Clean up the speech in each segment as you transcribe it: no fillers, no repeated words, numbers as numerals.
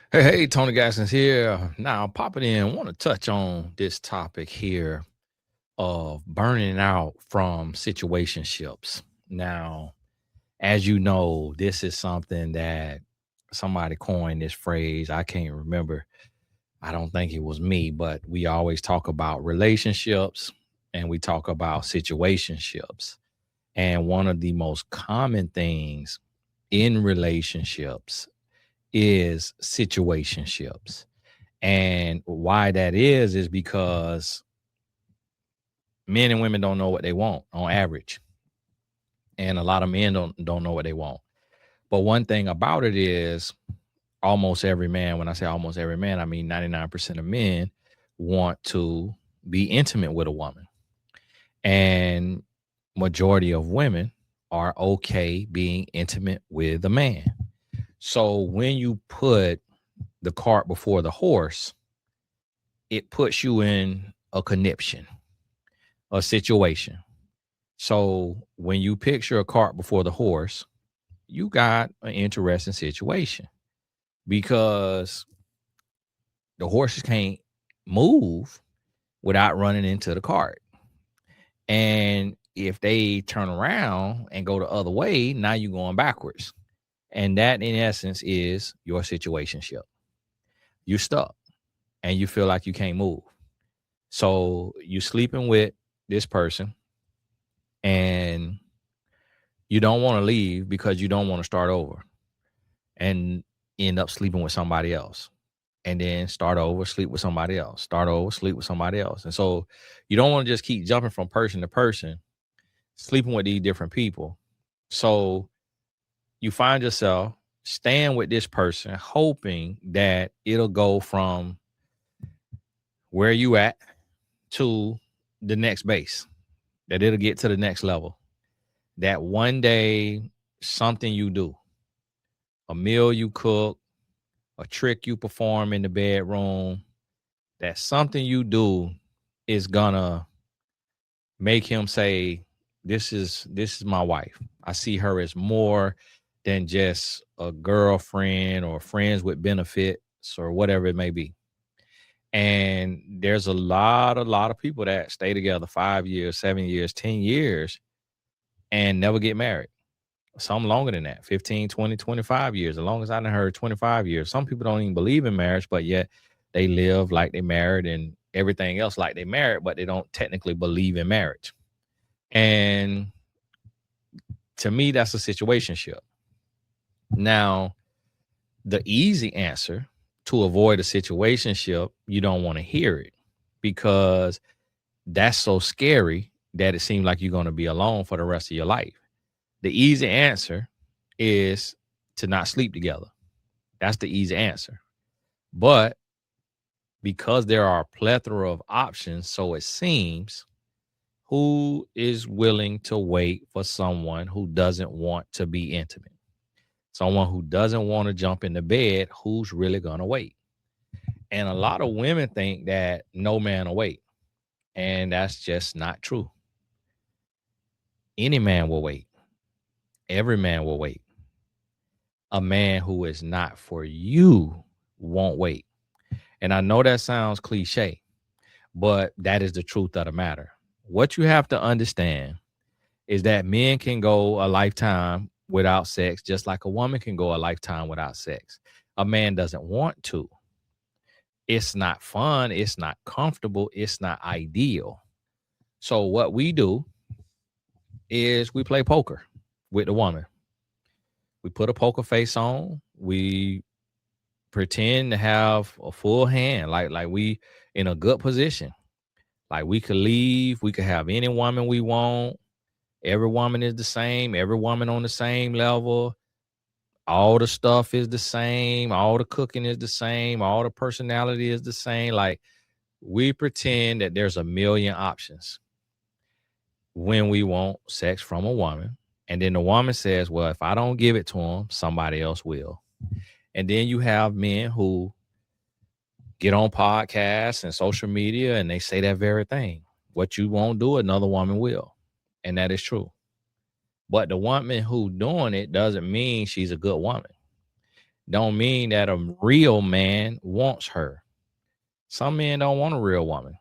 Hey, Tony Gaskins here. Now, popping in, want to touch on this topic here of burning out from situationships. Now, as you know, this is something that somebody coined this phrase. I can't remember. I don't think it was me, but we always talk about relationships and we talk about situationships. And one of the most common things in relationships is situationships. And why that is because men and women don't know what they want on average. And a lot of men don't know what they want. But one thing about it is almost every man, when I say almost every man, I mean 99% of men want to be intimate with a woman. And majority of women are okay being intimate with a man. So when you put the cart before the horse, it puts you in a conniption, a situation. So when you picture a cart before the horse, you got an interesting situation because the horses can't move without running into the cart. And if they turn around and go the other way, now you're going backwards. And that in essence is your situationship. You're stuck and you feel like you can't move. So you sleeping with this person and you don't want to leave because you don't want to start over and end up sleeping with somebody else. And then start over, sleep with somebody else, start over, sleep with somebody else. And so you don't want to just keep jumping from person to person, sleeping with these different people. So you find yourself staying with this person, hoping that it'll go from where you at to the next base, that it'll get to the next level. That one day, something you do, a meal you cook, a trick you perform in the bedroom, that something you do is gonna make him say, this is my wife. I see her as more than just a girlfriend or friends with benefits or whatever it may be. And there's a lot of people that stay together 5 years, 7 years, 10 years and never get married. Some longer than that, 15, 20, 25 years. As long as I done heard 25 years. Some people don't even believe in marriage, but yet they live like they married and everything else like they married, but they don't technically believe in marriage. And to me, that's a situationship. Now, the easy answer to avoid a situationship, you don't want to hear it because that's so scary that it seems like you're going to be alone for the rest of your life. The easy answer is to not sleep together. That's the easy answer. But because there are a plethora of options, so it seems, who is willing to wait for someone who doesn't want to be intimate? Someone who doesn't want to jump in the bed, who's really going to wait? And a lot of women think that no man will wait. And that's just not true. Any man will wait. Every man will wait. A man who is not for you won't wait. And I know that sounds cliche, but that is the truth of the matter. What you have to understand is that men can go a lifetime without sex, just like a woman can go a lifetime without sex. A man doesn't want to. It's not fun. It's not comfortable. It's not ideal. So what we do is we play poker with the woman. We put a poker face on. We pretend to have a full hand, like we in a good position. Like we could leave. We could have any woman we want. Every woman is the same. Every woman on the same level. All the stuff is the same. All the cooking is the same. All the personality is the same. Like we pretend that there's a million options when we want sex from a woman. And then the woman says, well, if I don't give it to him, somebody else will. And then you have men who get on podcasts and social media and they say that very thing. What you won't do, another woman will. And that is true. But the woman who doing it doesn't mean she's a good woman. don't mean that a real man wants her. Some men don't want a real woman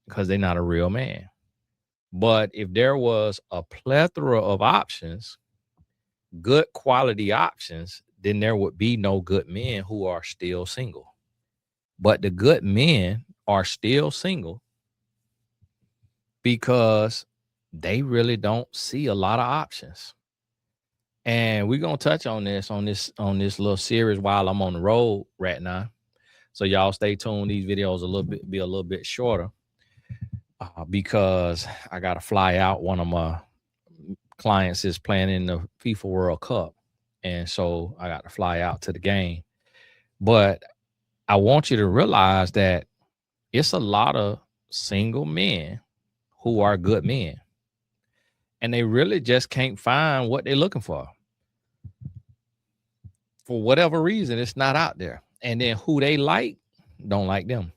because they're not a real man. But if there was a plethora of options, good quality options, then there would be no good men who are still single. But the good men are still single because they really don't see a lot of options. And we're gonna touch on this little series while I'm on the road right now. So y'all stay tuned. These videos be a little bit shorter because I gotta fly out. One of my clients is playing in the FIFA World Cup, and so I got to fly out to the game. But I want you to realize that it's a lot of single men who are good men, and they really just can't find what they're looking for. For whatever reason, it's not out there. And then who they like don't like them.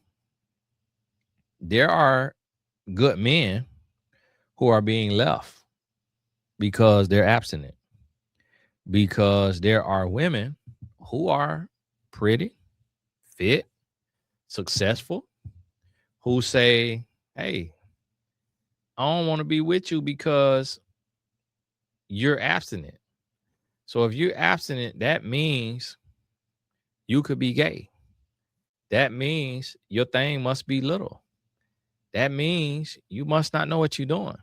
There are good men who are being left because they're abstinent. Because there are women who are pretty, fit, successful, who say, hey, I don't want to be with you because you're abstinent. So if you're abstinent, that means you could be gay. That means your thing must be little. That means you must not know what you're doing.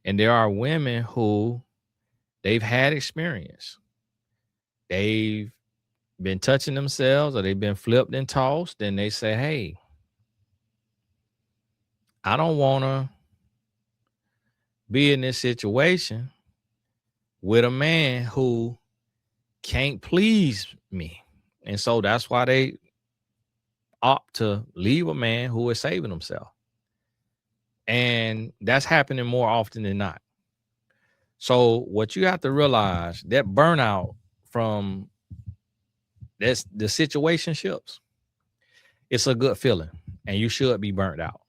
And there are women who they've had experience. They've been touching themselves or they've been flipped and tossed. And they say, hey, I don't want to be in this situation with a man who can't please me. And so that's why they opt to leave a man who is saving himself. And that's happening more often than not. So what you have to realize, that burnout from that's the situationships, it's a good feeling and you should be burnt out.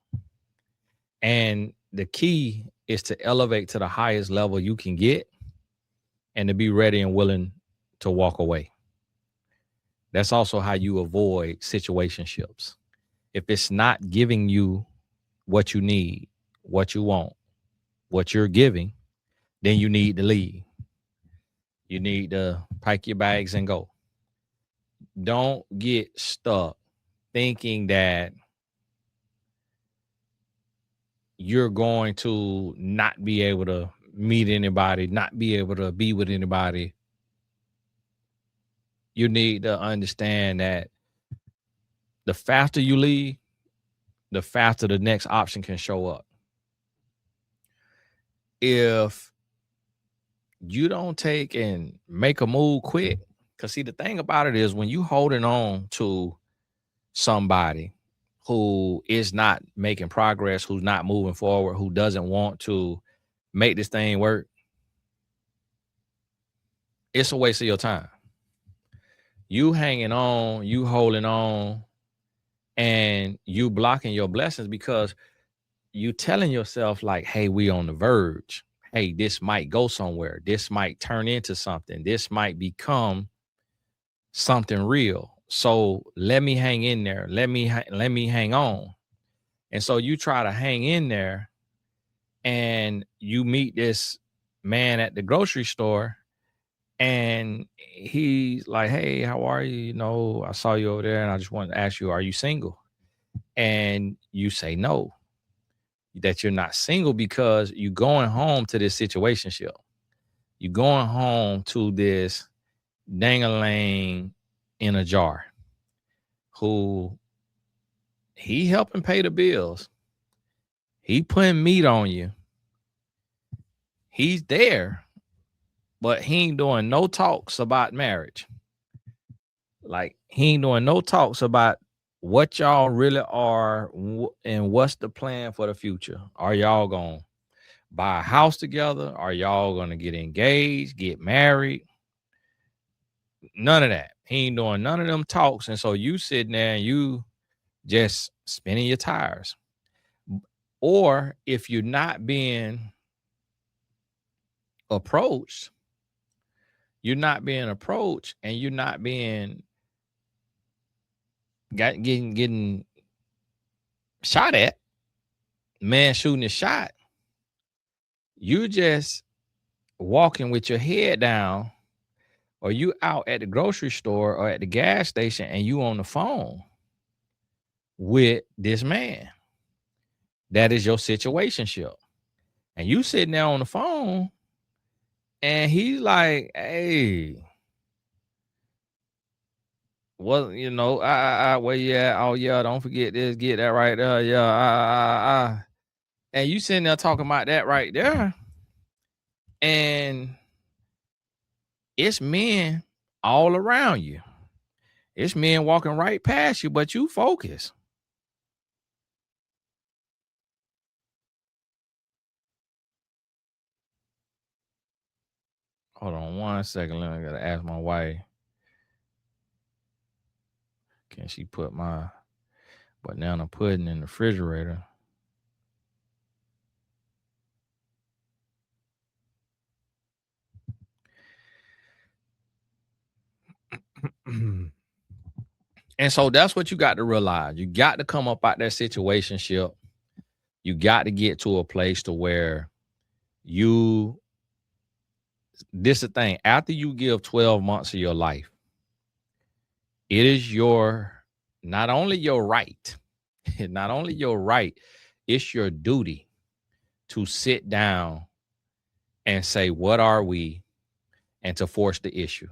And the key is to elevate to the highest level you can get and to be ready and willing to walk away. That's also how you avoid situationships. If it's not giving you what you need, what you want, what you're giving, then you need to leave. You need to pack your bags and go. Don't get stuck thinking that you're going to not be able to meet anybody, not be able to be with anybody. You need to understand that the faster you leave, the faster the next option can show up. If you don't take and make a move quick, because see, the thing about it is when you holding on to somebody who is not making progress, who's not moving forward, who doesn't want to make this thing work, it's a waste of your time. You hanging on, you holding on, and you blocking your blessings because you telling yourself like, hey, we on the verge. Hey, this might go somewhere. This might turn into something. This might become something real. So let me hang in there. Let me hang on. And so you try to hang in there and you meet this man at the grocery store and he's like, hey, how are you? You know, I saw you over there and I just wanted to ask you, are you single? And you say no, that you're not single because you're going home to this situationship. You're going home to this dang-a-lang in a jar who he helping pay the bills. He putting meat on you. He's there, but he ain't doing no talks about marriage. Like he ain't doing no talks about what y'all really are and what's the plan for the future. Are y'all gonna buy a house together? Are y'all gonna get engaged, get married? None of that. He ain't doing none of them talks. And so you sitting there and you just spinning your tires. Or if you're not being approached, you're not being approached and you're not being getting shot at, man shooting a shot, you just walking with your head down, or you out at the grocery store or at the gas station and you on the phone with this man. That is your situationship. And you sitting there on the phone and he's like, hey, well, where you at? Oh yeah, don't forget this, get that right there. Yeah, and you sitting there talking about that right there. And it's men all around you. It's men walking right past you, but you focus. Hold on 1 second. I gotta ask my wife. Can she put my banana pudding in the refrigerator? And so that's what you got to realize. You got to come up out that situationship. You got to get to a place to where this is the thing. After you give 12 months of your life, it is not only your right, it's your duty to sit down and say, what are we? And to force the issue.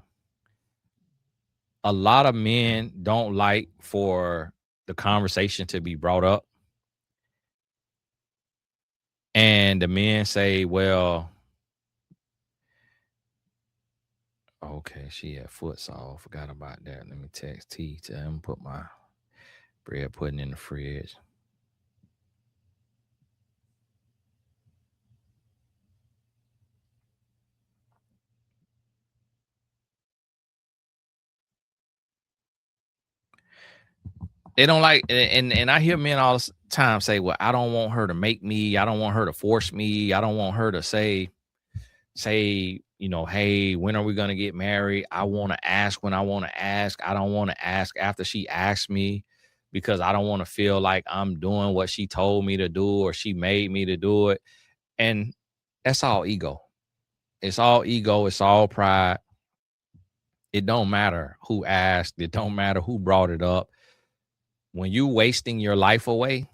A lot of men don't like for the conversation to be brought up. And the men say, well, okay, she at futsal. Forgot about that. Let me text T. Tell him put my bread pudding in the fridge. They don't like, and I hear men all the time say, well, I don't want her to make me. I don't want her to force me. I don't want her to say, hey, when are we going to get married? I want to ask when I want to ask. I don't want to ask after she asks me, because I don't want to feel like I'm doing what she told me to do or she made me to do it. And that's all ego. It's all ego. It's all pride. It don't matter who asked. It don't matter who brought it up. When you wasting your life away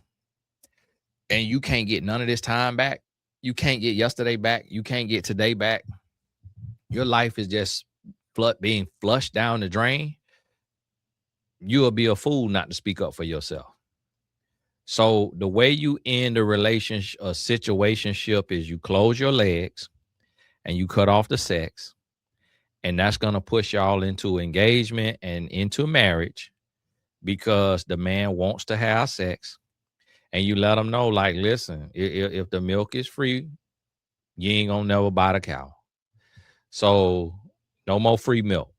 and you can't get none of this time back, you can't get yesterday back, you can't get today back, your life is just being flushed down the drain, you'll be a fool not to speak up for yourself. So the way you end a relationship, a situationship, is you close your legs and you cut off the sex. And that's going to push y'all into engagement and into marriage, because the man wants to have sex. And you let them know, like, listen, if the milk is free, you ain't gonna never buy the cow. So no more free milk.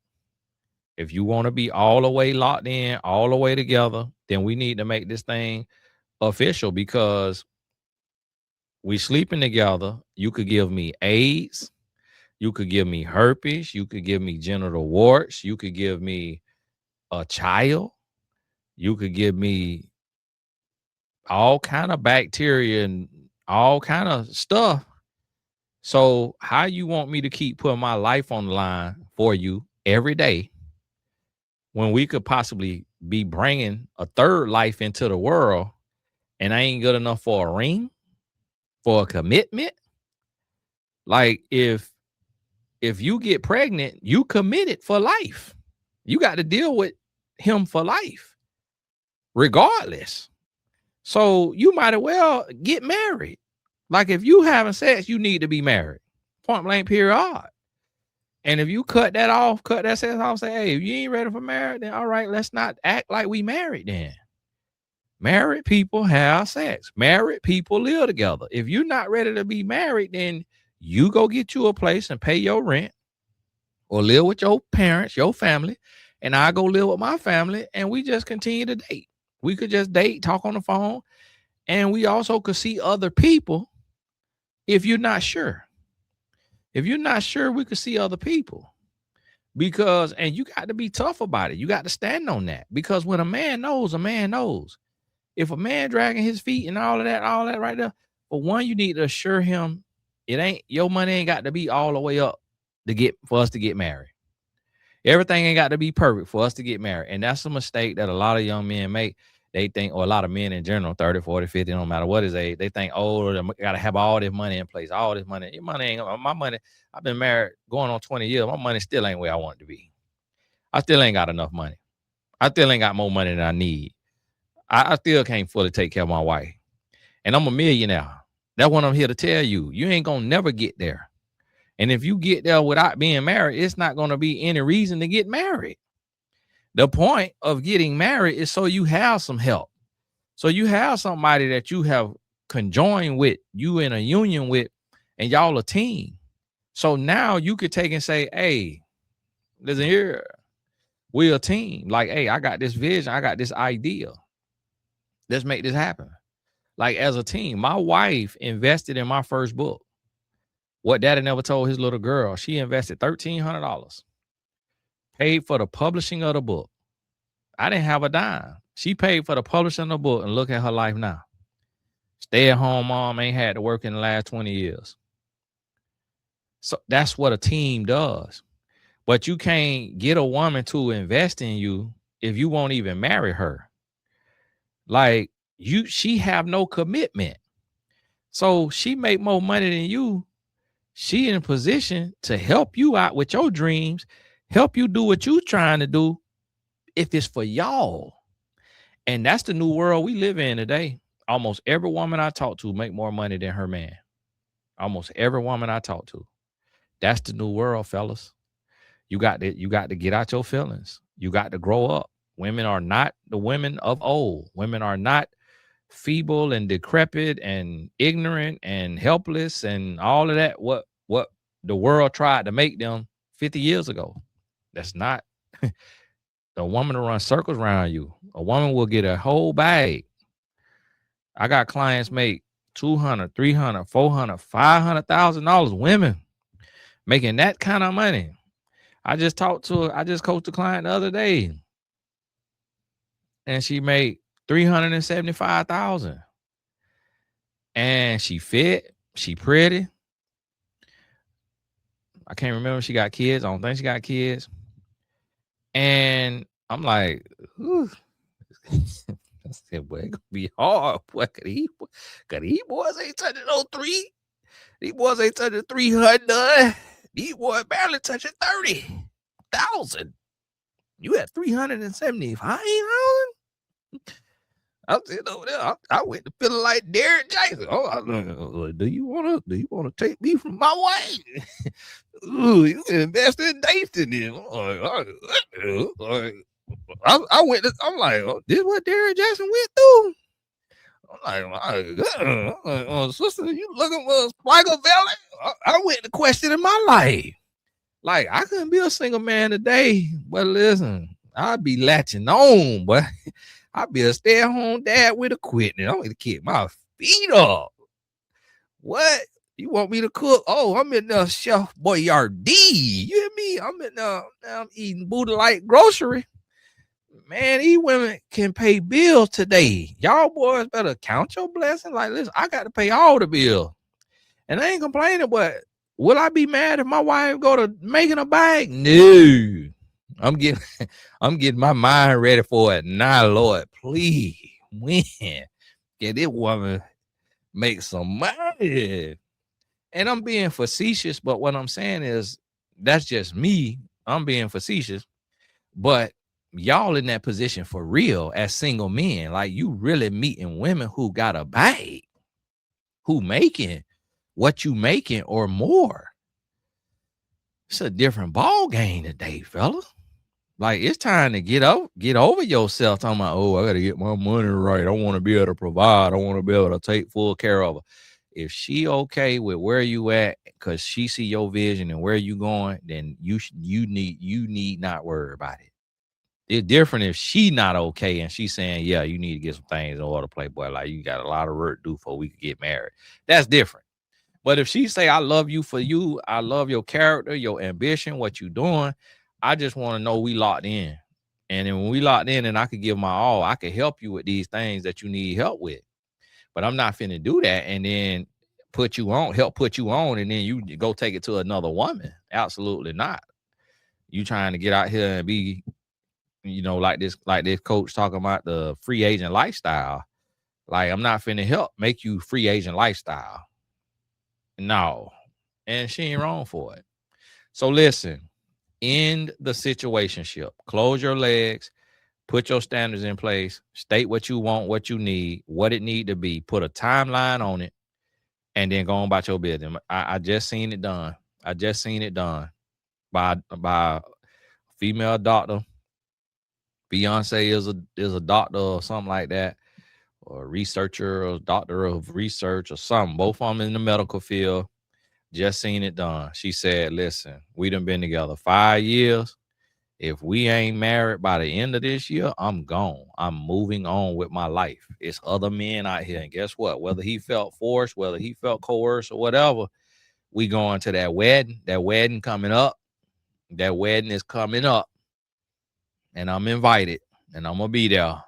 If you want to be all the way locked in, all the way together, then we need to make this thing official, because we sleeping together. You could give me AIDS. You could give me herpes. You could give me genital warts. You could give me a child. You could give me all kind of bacteria and all kind of stuff. So how you want me to keep putting my life on the line for you every day, when we could possibly be bringing a third life into the world, and I ain't good enough for a ring, for a commitment? Like, if you get pregnant, you committed for life. You got to deal with him for life, regardless. So you might as well get married. Like, if you having sex, you need to be married. Point blank, period. And if you cut that sex off, say, hey, if you ain't ready for marriage, then all right, let's not act like we married then. Married people have sex. Married people live together. If you're not ready to be married, then you go get you a place and pay your rent, or live with your parents, your family, and I go live with my family, and we just continue to date. We could just date, talk on the phone, and we also could see other people if you're not sure. If you're not sure, we could see other people. Because, and you got to be tough about it. You got to stand on that. Because when a man knows, a man knows. If a man dragging his feet and all that right there, for one, you need to assure him it ain't your money ain't got to be all the way up for us to get married. Everything ain't got to be perfect for us to get married. And that's a mistake that a lot of young men make. They think, or a lot of men in general, 30, 40, 50, no matter what his age, they think, oh, I got to have all this money in place, all this money. Your money ain't, my money, I've been married going on 20 years. My money still ain't where I want it to be. I still ain't got enough money. I still ain't got more money than I need. I still can't fully take care of my wife. And I'm a millionaire. That's what I'm here to tell you. You ain't going to never get there. And if you get there without being married, it's not going to be any reason to get married. The point of getting married is so you have some help. So you have somebody that you have conjoined with, you in a union with, and y'all a team. So now you could take and say, hey, listen here, we're a team. Like, hey, I got this vision. I got this idea. Let's make this happen. Like, as a team, my wife invested in my first book. What Daddy never told his little girl, she invested $1,300. Paid for the publishing of the book. I didn't have a dime. She paid for the publishing of the book, and look at her life now. Stay-at-home mom, ain't had to work in the last 20 years. So that's what a team does. But you can't get a woman to invest in you if you won't even marry her. Like, she have no commitment. So she make more money than you. She in a position to help you out with your dreams, help you do what you trying to do if it's for y'all. And that's the new world we live in today. Almost every woman I talk to make more money than her man. Almost every woman I talk to. That's the new world, fellas. You got to get out your feelings. You got to grow up. Women are not the women of old. Women are not feeble and decrepit and ignorant and helpless and all of that. What the world tried to make them 50 years ago. That's not. A woman will run circles around you. A woman will get a whole bag. I got clients make $200,000, $300,000, $400,000, $500,000. Women making that kind of money. I just coached a client the other day, and she made $375,000. And she fit, she pretty. I can't remember if she got kids. I don't think she got kids. And I'm like, ooh. I said, boy, it's gonna be hard. Boy, cause these boys ain't touching no 3. These boys ain't touching 300. These boys barely touching 30,000. You had 375,000? I said over there, I went to feeling like Derek Jackson. Oh, do you wanna take me from my wife? Ooh, you can invest in Dayton. I'm like, oh, this is what Derek Jackson went through. I'm like, sister, you looking for a Spiker Valley? I went to question in my life. Like, I couldn't be a single man today, but listen, I'd be latching on, but I'd be a stay-at-home dad with a quit. And I'm going to keep my feet up. What? You want me to cook? Oh, I'm in the Chef Boyardee. You hear me? I'm eating Buddha Light grocery. Man, these women can pay bills today. Y'all boys better count your blessings. Like, listen, I got to pay all the bills. And I ain't complaining, but will I be mad if my wife go to making a bag? No. I'm getting my mind ready for it. Nah, Lord, please, when can this woman make some money? And I'm being facetious, but what I'm saying is that's just me. I'm being facetious, but y'all in that position for real as single men. Like, you really meeting women who got a bag, who making what you making or more. It's a different ball game today, fella. Like, it's time to get over yourself. Talking about, oh, I got to get my money right. I want to be able to provide. I want to be able to take full care of her. If she okay with where you at, because she see your vision and where you going, then you need not worry about it. It's different if she not okay and she's saying, yeah, you need to get some things in order, Playboy. Like, you got a lot of work to do before we can get married. That's different. But if she say, I love you for you, I love your character, your ambition, what you doing, I just want to know we locked in. And then when we locked in and I could give my all, I could help you with these things that you need help with. But I'm not finna do that and then help put you on, and then you go take it to another woman. Absolutely not. You trying to get out here and be, like this coach talking about the free agent lifestyle. Like, I'm not finna help make you free agent lifestyle. No. And she ain't wrong for it. So listen, end the situationship. Close your legs, put your standards in place, state what you want, what you need, what it need to be, put a timeline on it, and then go on about your business. I just seen it done. I just seen it done by a female doctor. Beyonce is a doctor or something like that, or a researcher or doctor of research or something. Both of them in the medical field. Just seen it done. She said, listen, we done been together 5 years. If we ain't married by the end of this year, I'm gone. I'm moving on with my life. It's other men out here. And guess what? Whether he felt forced, whether he felt coerced or whatever, we going to that wedding. That wedding coming up. That wedding is coming up. And I'm invited. And I'm going to be there.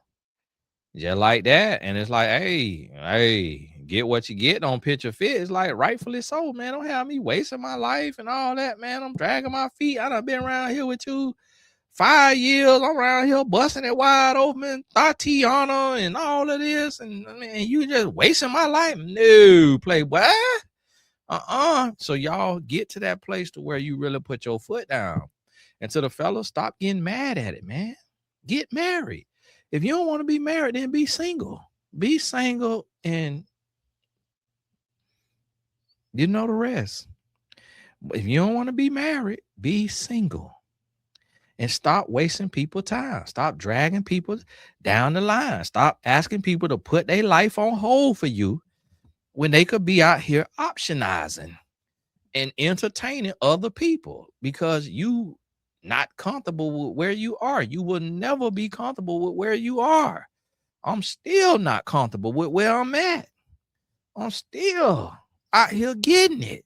Just like that. And it's like, hey, get what you get on Picture Fit. It's like, rightfully so, man. Don't have me wasting my life and all that, man. I'm dragging my feet. I done been around here with you 5 years. I'm around here busting it wide open, Tatiana and all of this. And man, you just wasting my life. No, playboy. So y'all get to that place to where you really put your foot down. And to the fellas, stop getting mad at it, man. Get married. If you don't want to be married, then be single. Be single, and you know the rest. If you don't want to be married, be single. And stop wasting people's time. Stop dragging people down the line. Stop asking people to put their life on hold for you when they could be out here optionizing and entertaining other people, because you not comfortable with where you are. You will never be comfortable with where you are. I'm still not comfortable with where I'm at. I'm still out here getting it.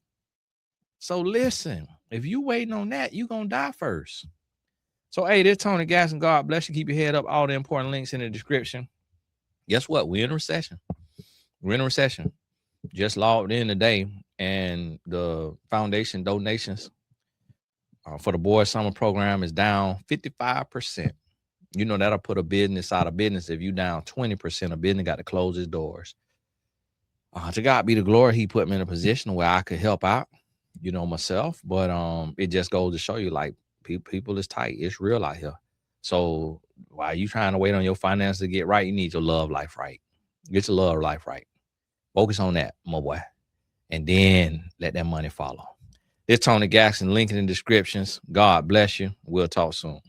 So listen, if you waiting on that, you gonna die first. So hey, this Tony Gasson. God bless you. Keep your head up. All the important links in the description. Guess what? We're in a recession. We're in a recession. Just logged in today, and the foundation donations for the Boys Summer Program is down 55%. You know, that'll put a business out of business. If you down 20%, a business got to close its doors. To God be the glory. He put me in a position where I could help out, myself. But it just goes to show you, like, people is tight. It's real out here. So while you trying to wait on your finances to get right, you need your love life right. Get your love life right. Focus on that, my boy. And then let that money follow. It's Tony Gasson. Link in the descriptions. God bless you. We'll talk soon.